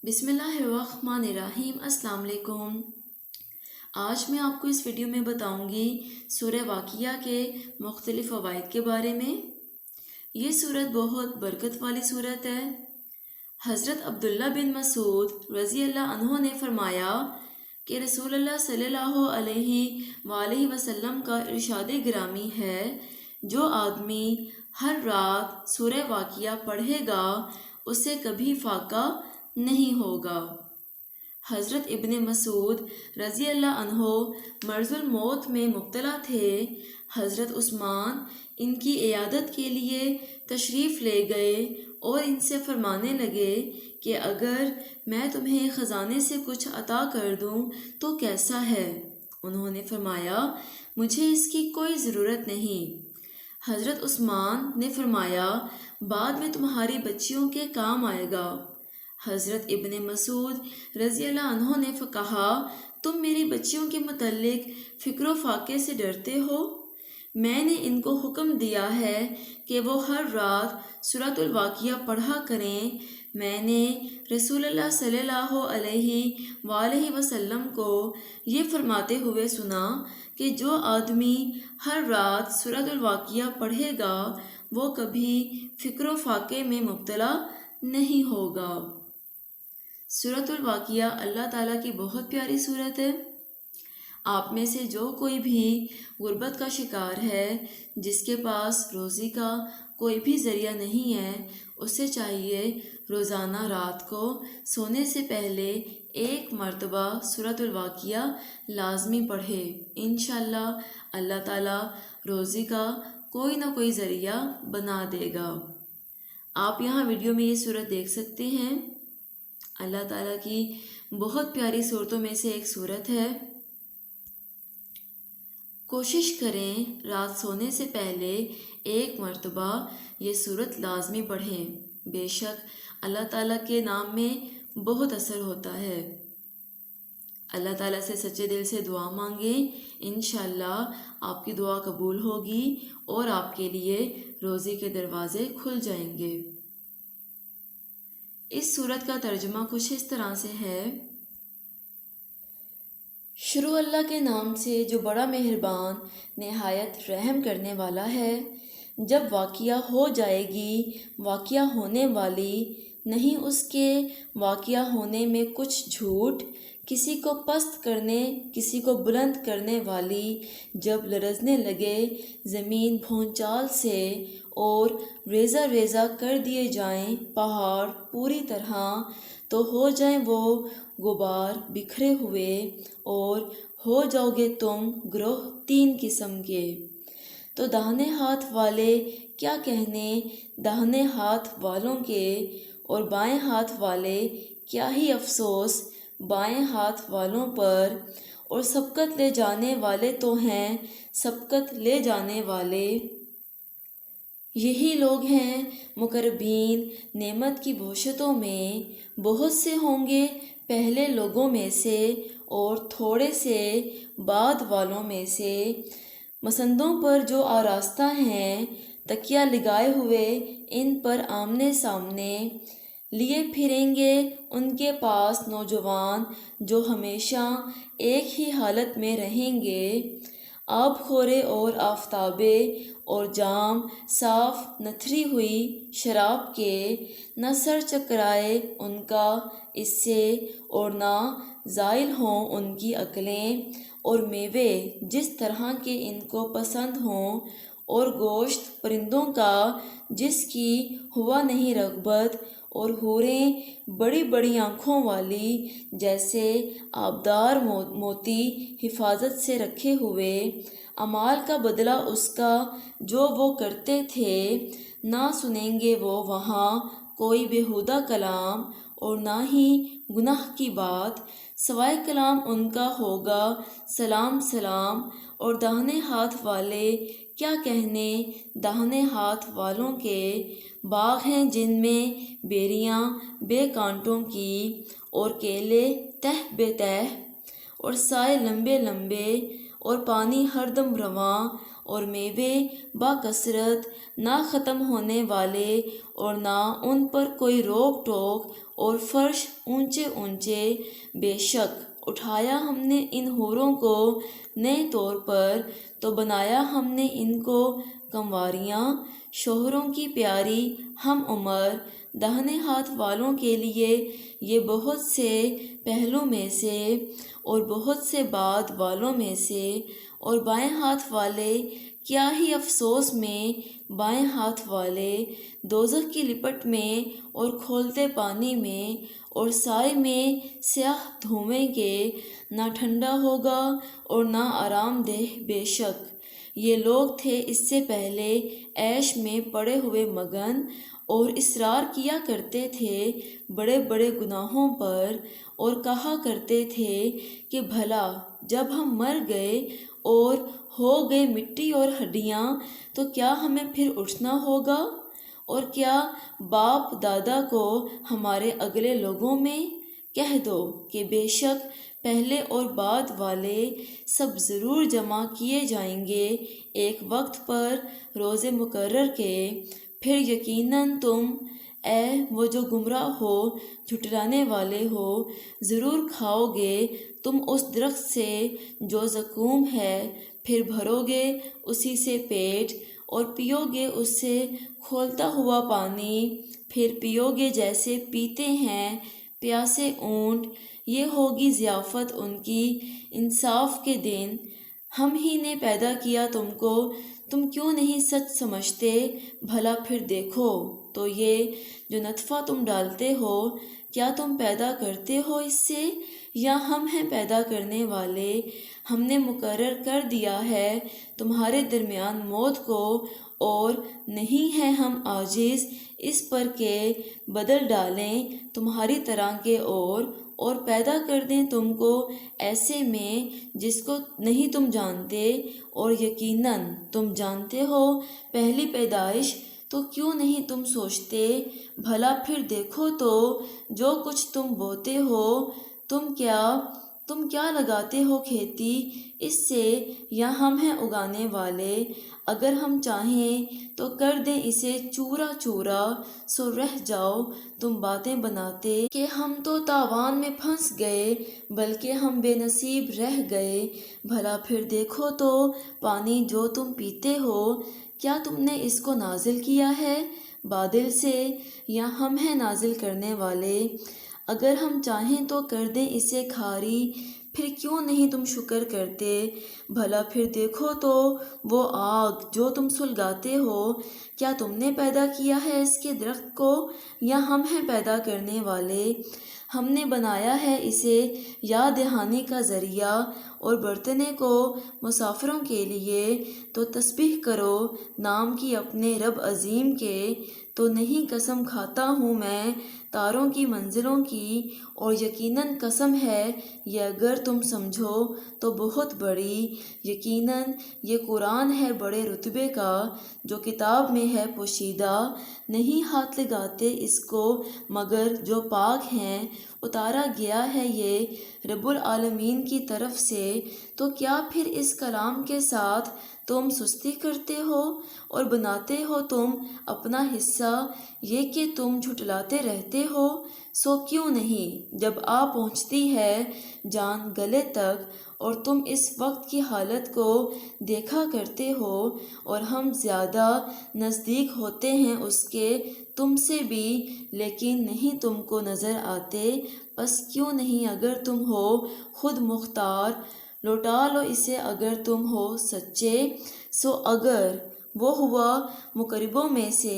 بسم اللہ الرحمن الرحیم۔ السلام علیکم۔ آج میں آپ کو اس ویڈیو میں بتاؤں گی سورہ واقعہ کے مختلف فوائد کے بارے میں۔ یہ سورت بہت برکت والی سورت ہے۔ حضرت عبداللہ بن مسعود رضی اللہ عنہ نے فرمایا کہ رسول اللہ صلی اللہ علیہ وآلہ وسلم کا ارشاد گرامی ہے، جو آدمی ہر رات سورہ واقعہ پڑھے گا اسے کبھی فاقہ نہیں ہوگا۔ حضرت ابن مسعود رضی اللہ عنہ مرض الموت میں مبتلا تھے۔ حضرت عثمان ان کی عیادت کے لیے تشریف لے گئے اور ان سے فرمانے لگے کہ اگر میں تمہیں خزانے سے کچھ عطا کر دوں تو کیسا ہے؟ انہوں نے فرمایا مجھے اس کی کوئی ضرورت نہیں۔ حضرت عثمان نے فرمایا بعد میں تمہاری بچیوں کے کام آئے گا۔ حضرت ابن مسعود رضی اللہ عنہ نے کہا تم میری بچیوں کے متعلق فکر و فاقے سے ڈرتے ہو؟ میں نے ان کو حکم دیا ہے کہ وہ ہر رات سورۃ الواقعہ پڑھا کریں۔ میں نے رسول اللہ صلی اللہ علیہ وآلہ وسلم کو یہ فرماتے ہوئے سنا کہ جو آدمی ہر رات سورۃ الواقعہ پڑھے گا وہ کبھی فکر و فاقے میں مبتلا نہیں ہوگا۔ سورۃ الواقعہ اللہ تعالیٰ کی بہت پیاری سورت ہے۔ آپ میں سے جو کوئی بھی غربت کا شکار ہے، جس کے پاس روزی کا کوئی بھی ذریعہ نہیں ہے، اسے چاہیے روزانہ رات کو سونے سے پہلے ایک مرتبہ سورۃ الواقعہ لازمی پڑھے۔ انشاءاللہ اللہ تعالیٰ روزی کا کوئی نہ کوئی ذریعہ بنا دے گا۔ آپ یہاں ویڈیو میں یہ سورت دیکھ سکتے ہیں۔ اللہ تعالیٰ کی بہت پیاری صورتوں میں سے ایک صورت ہے۔ کوشش کریں رات سونے سے پہلے ایک مرتبہ یہ صورت لازمی پڑھیں۔ بے شک اللہ تعالیٰ کے نام میں بہت اثر ہوتا ہے۔ اللہ تعالیٰ سے سچے دل سے دعا مانگیں، انشاءاللہ آپ کی دعا قبول ہوگی اور آپ کے لیے روزی کے دروازے کھل جائیں گے۔ اس سورت کا ترجمہ کچھ اس طرح سے ہے۔ شروع اللہ کے نام سے جو بڑا مہربان نہایت رحم کرنے والا ہے۔ جب واقعہ ہو جائے گی واقعہ ہونے والی، نہیں اس کے واقعہ ہونے میں کچھ جھوٹ، کسی کو پست کرنے کسی کو بلند کرنے والی۔ جب لرزنے لگے زمین بھونچال سے اور ریزہ ریزہ کر دیے جائیں پہاڑ پوری طرح، تو ہو جائیں وہ غبار بکھرے ہوئے اور ہو جاؤ گے تم گروہ تین قسم کے۔ تو داہنے ہاتھ والے کیا کہنے داہنے ہاتھ والوں کے، اور بائیں ہاتھ والے کیا ہی افسوس بائیں ہاتھ والوں پر، اور سبقت لے جانے والے تو ہیں سبقت لے جانے والے۔ یہی لوگ ہیں مقربین نعمت کی بوشتوں میں۔ بہت سے ہوں گے پہلے لوگوں میں سے اور تھوڑے سے بعد والوں میں سے۔ مسندوں پر جو آراستہ ہیں تکیہ لگائے ہوئے ان پر آمنے سامنے، لیے پھریں گے ان کے پاس نوجوان جو ہمیشہ ایک ہی حالت میں رہیں گے۔ آب خورے اور آفتابے اور جام صاف نتھری ہوئی شراب کے، نہ سر چکرائے ان کا اس سے اور نہ زائل ہوں ان کی عقلیں، اور میوے جس طرح کے ان کو پسند ہوں، اور گوشت پرندوں کا جس کی ہوا نہیں رغبت، اور حوریں بڑی بڑی آنکھوں والی جیسے آبدار موتی حفاظت سے رکھے ہوئے۔ اعمال کا بدلہ اس کا جو وہ کرتے تھے۔ نہ سنیں گے وہ وہاں کوئی بیہودہ کلام اور نہ ہی گناہ کی بات، سوائے کلام ان کا ہوگا سلام سلام۔ اور داہنے ہاتھ والے کیا کہنے داہنے ہاتھ والوں کے، باغ ہیں جن میں بیریاں بے کانٹوں کی، اور کیلے تہ بے تہ، اور سائے لمبے لمبے، اور پانی ہر دم رواں، اور میوے باکثرت، نہ ختم ہونے والے، اور نہ ان پر کوئی روک ٹوک، اور فرش اونچے اونچے۔ بے شک اٹھایا ہم نے ان حوروں کو نئے طور پر، تو بنایا ہم نے ان کو کنواریاں، شوہروں کی پیاری ہم عمر۔ داہنے ہاتھ والوں کے لیے یہ بہت سے پہلوں میں سے، اور بہت سے بعد والوں میں سے، اور بائیں ہاتھ والے کیا ہی افسوس میں، بائیں ہاتھ والے دوزخ کی لپٹ میں، اور کھولتے پانی میں، اور سائے میں سیاہ دھوئیں کے، نہ ٹھنڈا ہوگا اور نہ آرام دہ۔ بے شک یہ لوگ تھے اس سے پہلے عیش میں پڑے ہوئے مگن، اور اصرار کیا کرتے تھے بڑے بڑے گناہوں پر، اور کہا کرتے تھے کہ بھلا جب ہم مر گئے اور ہو گئے مٹی اور ہڈیاں تو کیا ہمیں پھر اٹھنا ہوگا؟ اور کیا باپ دادا کو ہمارے اگلے لوگوں میں؟ کہہ دو کہ بے شک پہلے اور بعد والے سب ضرور جمع کیے جائیں گے ایک وقت پر، روز مقرر کے۔ پھر یقیناً تم، اے وہ جو گمراہ ہو، جھٹلانے والے ہو، ضرور کھاؤ گے تم اس درخت سے جو زقوم ہے، پھر بھرو گے اسی سے پیٹ، اور پیو گے اس سے کھولتا ہوا پانی، پھر پیو گے جیسے پیتے ہیں پیاسے اونٹ۔ یہ ہوگی ضیافت ان کی انصاف کے دن۔ ہم ہی نے پیدا کیا تم کو، تم کیوں نہیں سچ سمجھتے؟ بھلا پھر دیکھو تو یہ جو نطفہ تم ڈالتے ہو، کیا تم پیدا کرتے ہو اس سے، یا ہم ہیں پیدا کرنے والے؟ ہم نے مقرر کر دیا ہے تمہارے درمیان موت کو، اور نہیں ہیں ہم عاجز اس پر کہ بدل ڈالیں تمہاری طرح کے اور پیدا کر دیں تم کو ایسے میں جس کو نہیں تم جانتے، اور یقیناً تم جانتے ہو پہلی پیدائش، تو کیوں نہیں تم سوچتے؟ بھلا پھر دیکھو تو جو کچھ تم بوتے ہو، تم کیا لگاتے ہو کھیتی اس سے، یا ہم ہیں اگانے والے؟ اگر ہم چاہیں تو کر دیں اسے چورا چورا، سو رہ جاؤ تم باتیں بناتے کہ ہم تو تاوان میں پھنس گئے، بلکہ ہم بے نصیب رہ گئے۔ بھلا پھر دیکھو تو پانی جو تم پیتے ہو، کیا تم نے اس کو نازل کیا ہے بادل سے، یا ہم ہیں نازل کرنے والے؟ اگر ہم چاہیں تو کر دیں اسے کھاری، پھر کیوں نہیں تم شکر کرتے؟ بھلا پھر دیکھو تو وہ آگ جو تم سلگاتے ہو، کیا تم نے پیدا کیا ہے اس کے درخت کو، یا ہم ہیں پیدا کرنے والے؟ ہم نے بنایا ہے اسے یاد دہانی کا ذریعہ اور برتنے کو مسافروں کے لیے، تو تسبیح کرو نام کی اپنے رب عظیم کے۔ تو نہیں قسم کھاتا ہوں میں تاروں کی منزلوں کی، اور یقیناً قسم ہے یہ اگر تم سمجھو تو بہت بڑی۔ یقیناً یہ قرآن ہے بڑے رتبے کا، جو کتاب میں ہے پوشیدہ، نہیں ہاتھ لگاتے اس کو مگر جو پاک ہیں، اتارا گیا ہے یہ رب العالمین کی طرف سے۔ تو کیا پھر اس کلام کے ساتھ تم سستی کرتے ہو، اور بناتے ہو تم اپنا حصہ یہ کہ تم جھٹلاتے رہتے ہو؟ سو کیوں نہیں جب آ پہنچتی ہے جان گلے تک، اور تم اس وقت کی حالت کو دیکھا کرتے ہو، اور ہم زیادہ نزدیک ہوتے ہیں اس کے تم سے بھی، لیکن نہیں تم کو نظر آتے۔ بس کیوں نہیں اگر تم ہو خود مختار، لوٹا لو اسے اگر تم ہو سچے۔ سو اگر وہ ہوا مقربوں میں سے،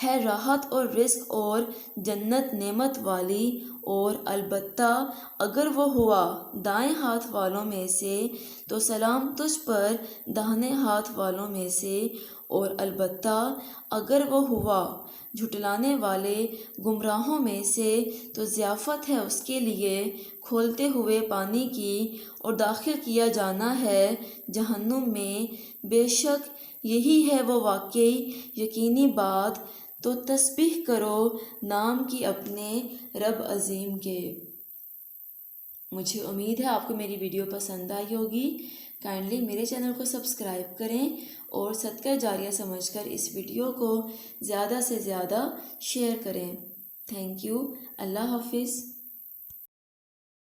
ہے راحت اور رزق اور جنت نعمت والی، اور البتہ اگر وہ ہوا دائیں ہاتھ والوں میں سے، تو سلام تجھ پر داہنے ہاتھ والوں میں سے، اور البتہ اگر وہ ہوا جھٹلانے والے گمراہوں میں سے، تو ضیافت ہے اس کے لیے کھولتے ہوئے پانی کی، اور داخل کیا جانا ہے جہنم میں۔ بے شک یہی ہے وہ واقعی یقینی بات، تو تسبیح کرو نام کی اپنے رب عظیم کے۔ مجھے امید ہے آپ کو میری ویڈیو پسند آئی ہوگی۔ کائنڈلی میرے چینل کو سبسکرائب کریں اور صدقہ جاریہ سمجھ کر اس ویڈیو کو زیادہ سے زیادہ شیئر کریں۔ Thank you. اللہ حافظ۔